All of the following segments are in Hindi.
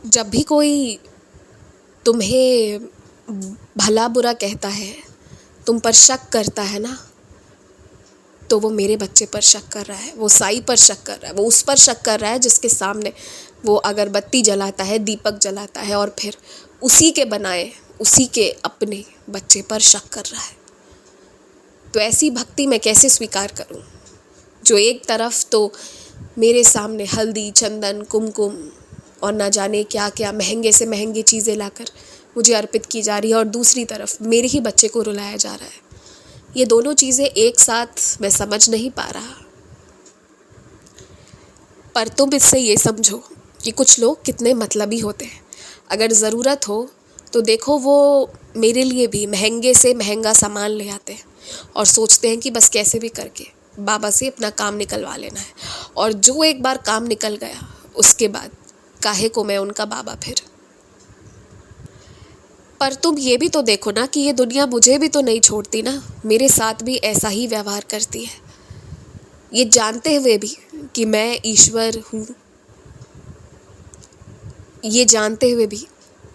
जब भी कोई तुम्हें भला बुरा कहता है, तुम पर शक करता है ना, तो वो मेरे बच्चे पर शक कर रहा है, वो साई पर शक कर रहा है, वो उस पर शक कर रहा है जिसके सामने वो अगरबत्ती जलाता है, दीपक जलाता है और फिर उसी के बनाए, उसी के अपने बच्चे पर शक कर रहा है। तो ऐसी भक्ति मैं कैसे स्वीकार करूं, जो एक तरफ तो मेरे सामने हल्दी, चंदन, कुमकुम और ना जाने क्या क्या महंगे से महंगी चीज़ें लाकर मुझे अर्पित की जा रही है, और दूसरी तरफ मेरे ही बच्चे को रुलाया जा रहा है। ये दोनों चीज़ें एक साथ मैं समझ नहीं पा रहा। पर तुम इससे ये समझो कि कुछ लोग कितने मतलबी होते हैं। अगर ज़रूरत हो तो देखो, वो मेरे लिए भी महंगे से महंगा सामान ले आते हैं और सोचते हैं कि बस कैसे भी करके बाबा से अपना काम निकलवा लेना है, और जो एक बार काम निकल गया उसके बाद काहे को मैं उनका बाबा फिर। पर तुम ये भी तो देखो ना कि ये दुनिया मुझे भी तो नहीं छोड़ती ना, मेरे साथ भी ऐसा ही व्यवहार करती है, ये जानते हुए भी कि मैं ईश्वर हूँ, ये जानते हुए भी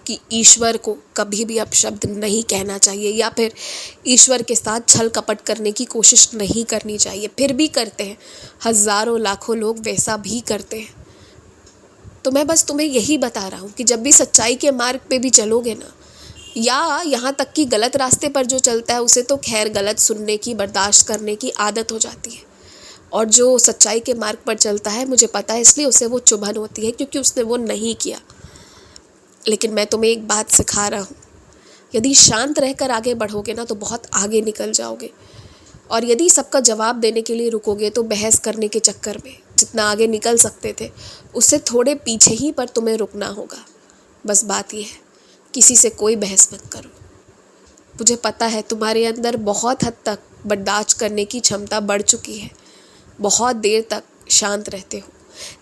कि ईश्वर को कभी भी अपशब्द नहीं कहना चाहिए, या फिर ईश्वर के साथ छल कपट करने की कोशिश नहीं करनी चाहिए, फिर भी करते हैं। हज़ारों लाखों लोग वैसा भी करते हैं। तो मैं बस तुम्हें यही बता रहा हूँ कि जब भी सच्चाई के मार्ग पे भी चलोगे ना, या यहाँ तक कि गलत रास्ते पर जो चलता है उसे तो खैर गलत सुनने की, बर्दाश्त करने की आदत हो जाती है, और जो सच्चाई के मार्ग पर चलता है, मुझे पता है इसलिए उसे वो चुभन होती है, क्योंकि उसने वो नहीं किया। लेकिन मैं तुम्हें एक बात सिखा रहा हूँ, यदि शांत रहकर आगे बढ़ोगे ना तो बहुत आगे निकल जाओगे, और यदि सबका जवाब देने के लिए रुकोगे तो बहस करने के चक्कर में जितना आगे निकल सकते थे उससे थोड़े पीछे ही पर तुम्हें रुकना होगा। बस बात यह है, किसी से कोई बहस मत करो। मुझे पता है तुम्हारे अंदर बहुत हद तक बर्दाश्त करने की क्षमता बढ़ चुकी है, बहुत देर तक शांत रहते हो,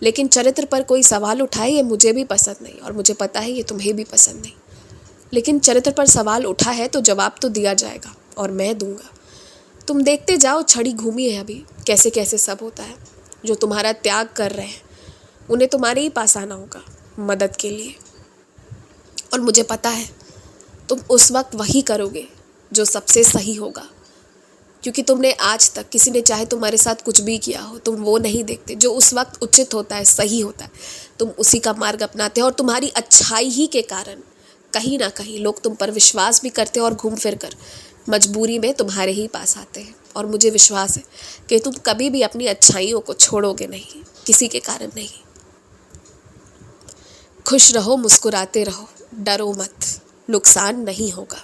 लेकिन चरित्र पर कोई सवाल उठाए ये मुझे भी पसंद नहीं, और मुझे पता है ये तुम्हें भी पसंद नहीं। लेकिन चरित्र पर सवाल उठा है तो जवाब तो दिया जाएगा, और मैं दूंगा। तुम देखते जाओ, छड़ी घूमी है अभी, कैसे कैसे सब होता है। जो तुम्हारा त्याग कर रहे हैं उन्हें तुम्हारे ही पास आना होगा मदद के लिए, और मुझे पता है तुम उस वक्त वही करोगे जो सबसे सही होगा, क्योंकि तुमने आज तक, किसी ने चाहे तुम्हारे साथ कुछ भी किया हो, तुम वो नहीं देखते जो उस वक्त उचित होता है, सही होता है, तुम उसी का मार्ग अपनाते हो, और तुम्हारी अच्छाई ही के कारण कहीं ना कहीं लोग तुम पर विश्वास भी करते हैं और घूम फिर कर मजबूरी में तुम्हारे ही पास आते हैं। और मुझे विश्वास है कि तुम कभी भी अपनी अच्छाइयों को छोड़ोगे नहीं, किसी के कारण नहीं। खुश रहो, मुस्कुराते रहो, डरो मत, नुकसान नहीं होगा।